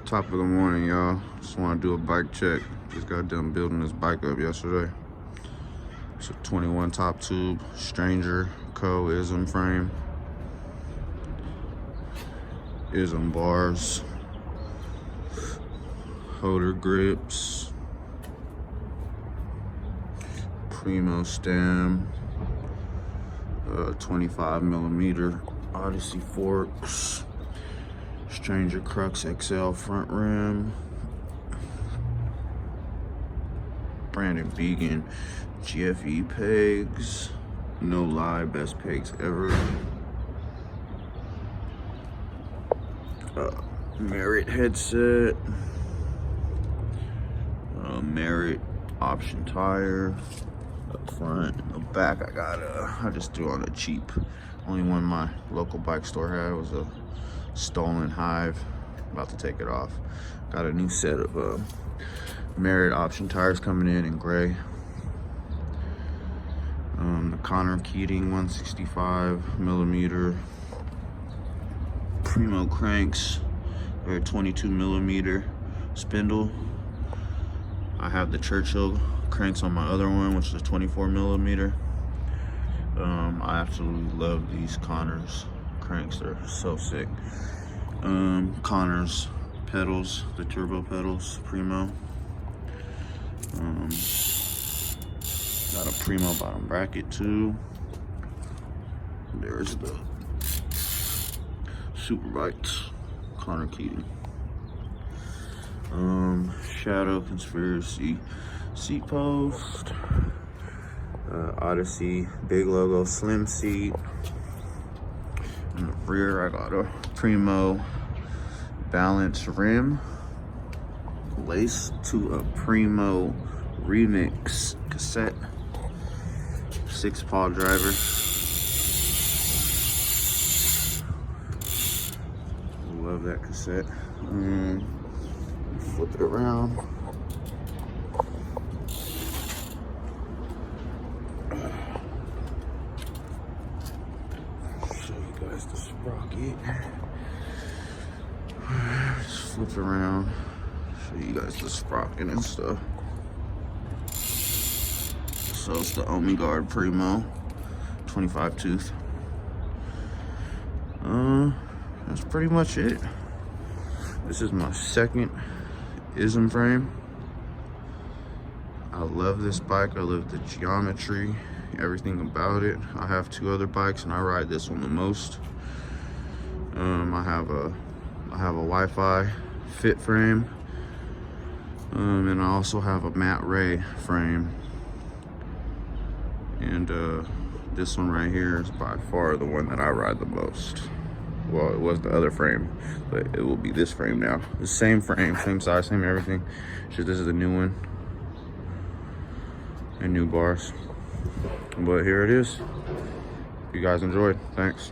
Top of the morning, y'all. Just want to do a bike check. Just got done building this bike up yesterday. It's a 21 top tube, Stranger Co. ISM frame, ISM bars, holder grips, Primo stem, 25mm Odyssey forks, Stranger Crux XL front rim, Brandon Vegan GFE pegs, no lie, best pegs ever. Merit headset, Merit option tire. Up front, in the back, I just threw on a cheap. Only one my local bike store had was a stolen Hive. About to take it off. Got a new set of Merit option tires coming in gray. The Connor Keating 165mm Primo cranks. They're 22mm spindle. I have the Churchill cranks on my other one, which is 24mm. I absolutely love these Connors cranks. They're so sick. Connors pedals, the turbo pedals, Primo. Got a Primo bottom bracket too. There's the Superbikes, Connor Keating. Shadow Conspiracy seat post. Odyssey big logo slim seat. In the rear, I got a Primo balance rim laced to a Primo remix cassette 6-paw driver. Love that cassette. Flip it around. Show you guys the sprocket. Just flip it around. Show you guys the sprocket and stuff. So it's the Omiguard Primo 25 tooth. That's pretty much it. This is my second ISM frame. I love this bike. I love the geometry, everything about it. I have 2 other bikes and I ride this one the most. I have a Wi-Fi fit frame, and I also have a Matt Ray frame. And this one right here is by far the one that I ride the most. Well, it was the other frame, but it will be this frame now. The same frame, same size, same everything. Just this is the new one. And new bars. But here it is. You guys enjoyed. Thanks.